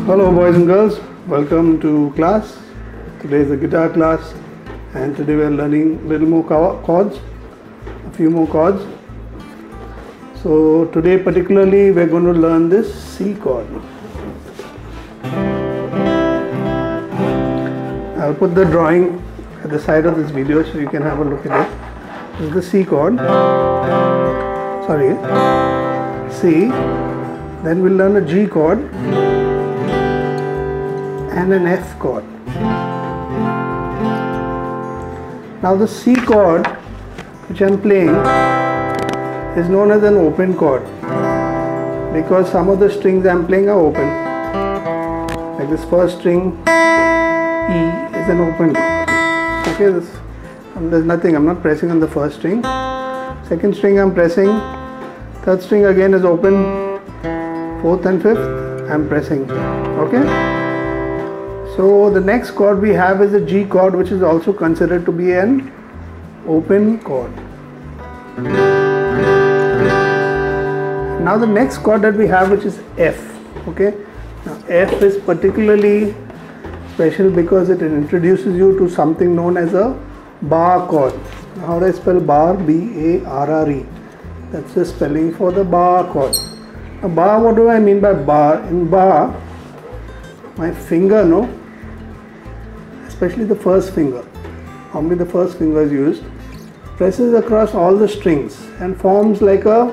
Hello boys and girls, welcome to class. Today is a guitar class and today we are learning a little more chords, a few more chords. So today particularly we are going to learn this C chord. I'll put the drawing at the side of this video so you can have a look at it. This is the C chord, C. Then we'll learn a G chord and an F chord. Now the C chord which I am playing is known as an open chord because some of the strings I am playing are open. Like this first string E is an open. Okay, there's nothing, I'm not pressing on the first string. Second string I'm pressing. Third string again is open. Fourth and fifth I'm pressing. Okay. So the next chord we have is a G chord, which is also considered to be an open chord. Now the next chord that we have, which is F. Okay. Now F is particularly special because it introduces you to something known as a bar chord. How do I spell bar? B-A-R-R-E. That's the spelling for the bar chord. Now bar, what do I mean by bar? In bar, my finger, especially the first finger, only the first finger is used, presses across all the strings and forms like a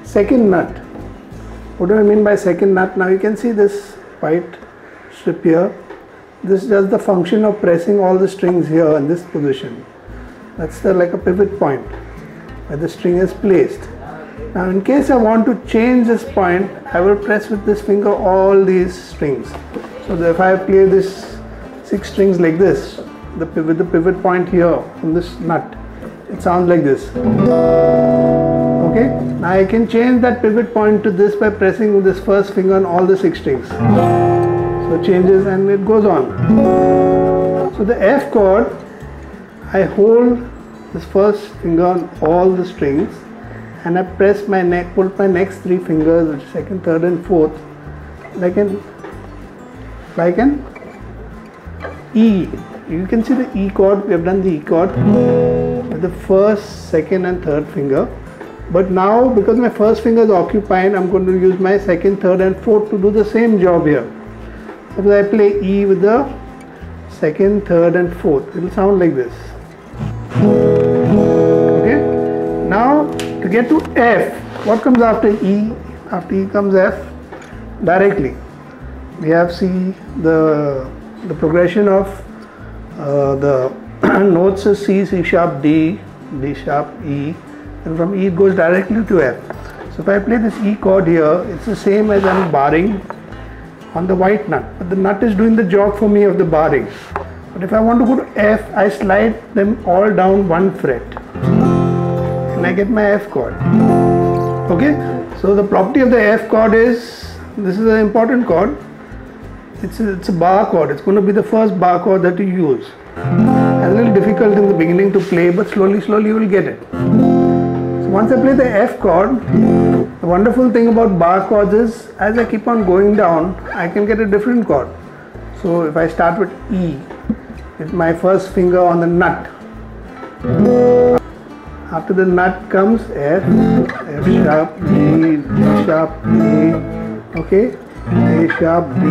second nut. What do I mean by second nut? Now you can see this white strip here. This is just the function of pressing all the strings here in this position. That's like a pivot point where the string is placed. Now in case I want to change this point, I will press with this finger all these strings. So that if I play this 6 strings like this, with the pivot point here on this nut, it sounds like this. Okay, now I can change that pivot point to this by pressing with this first finger on all the 6 strings. So it changes and it goes on. So the F chord, I hold this first finger on all the strings and I press my neck, pull my next 3 fingers, which is second, third and fourth, like an E. You can see the E chord. We have done the E chord with the first, second and third finger. But now because my first finger is occupied, I'm going to use my second, third and fourth to do the same job here. Suppose I play E with the second, third and fourth. It will sound like this. Okay. Now to get to F, what comes after E? After E comes F directly. We have the progression of the notes is C, C sharp, D, D sharp, E, and from E it goes directly to F. So if I play this E chord here, it's the same as I'm barring on the white nut, but the nut is doing the job for me of the barring. But if I want to go to F, I slide them all down 1 fret and I get my F chord. Okay, so the property of the F chord is, this is an important chord. It's a bar chord. It's going to be the first bar chord that you use. It's a little difficult in the beginning to play, but slowly you will get it. So once I play the F chord, the wonderful thing about bar chords is, as I keep on going down, I can get a different chord. So if I start with E, with my first finger on the nut, after the nut comes F, F sharp, D, D sharp, A, okay, A sharp, D,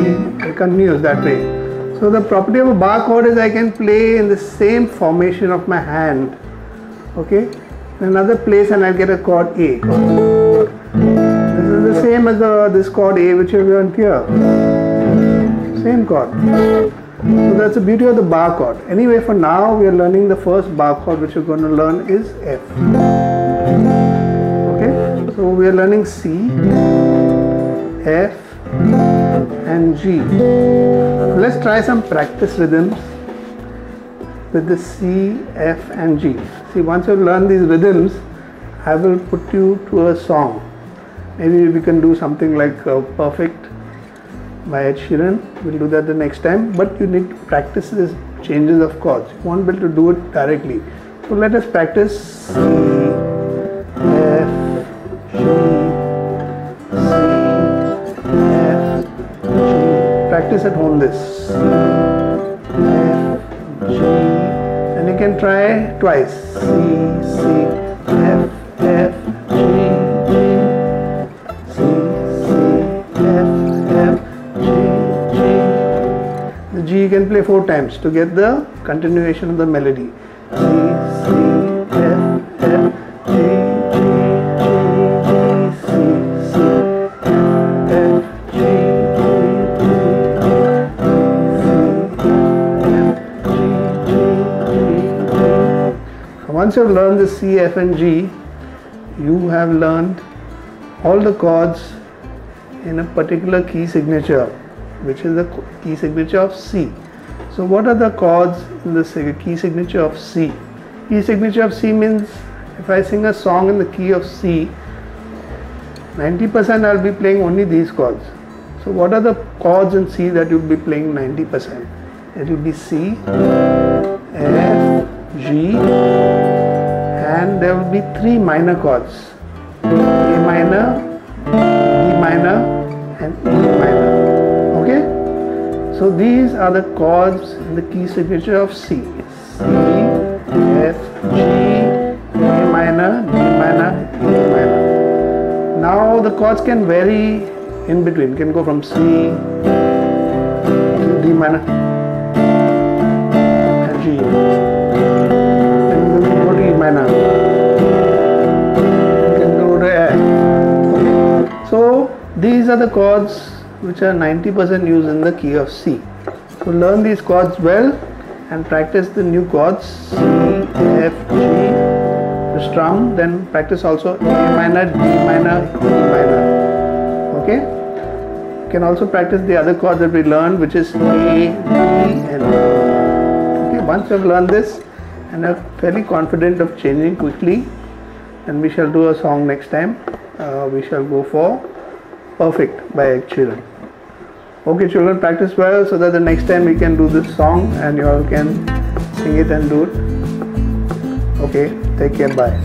it continues that way. So the property of a bar chord is I can play in the same formation of my hand, okay, in another place and I'll get a chord A. This is the same as this chord A which we have learned here. Same chord. So that's the beauty of the bar chord. Anyway, for now we are learning the first bar chord which we're going to learn is F. Okay, so we are learning C, F and G. Let's try some practice rhythms with the C, F and G. See, once you've learned these rhythms, I will put you to a song. Maybe we can do something like Perfect by Ed Sheeran. We'll do that the next time, but you need to practice these changes of chords. You won't be able to do it directly. So let us practice C, F, G, C, F, G. practice at home this C, F, G, and you can try twice C, F, G, C, F, G. The G you can play 4 times to get the continuation of the melody. C, F, G, C, F, G, Once you have learned the C, F and G, you have learned all the chords in a particular key signature, which is the key signature of C. So what are the chords in the key signature of C? Key signature of C means if I sing a song in the key of C, 90% I'll be playing only these chords. So what are the chords in C that you'll be playing 90%? It will be C, F, G, and there will be 3 minor chords: A minor, D minor, and E minor. Okay? So these are the chords in the key signature of C. C, F, G, A minor, D minor, E minor. Now the chords can vary in between. Can go from C to D minor and G. Minor. You can go to F. Okay. So these are the chords which are 90% used in the key of C. So learn these chords well and practice the new chords C, F, G to strum. Then practice also A minor, D minor, E minor. Okay. You can also practice the other chords that we learned, which is A, D, and E. Okay. Once you have learned this and are fairly confident of changing quickly, and we shall do a song next time. We shall go for Perfect by Ed Sheeran. Okay children, practice well so that the next time we can do this song and you all can sing it and do it. Okay, take care, bye.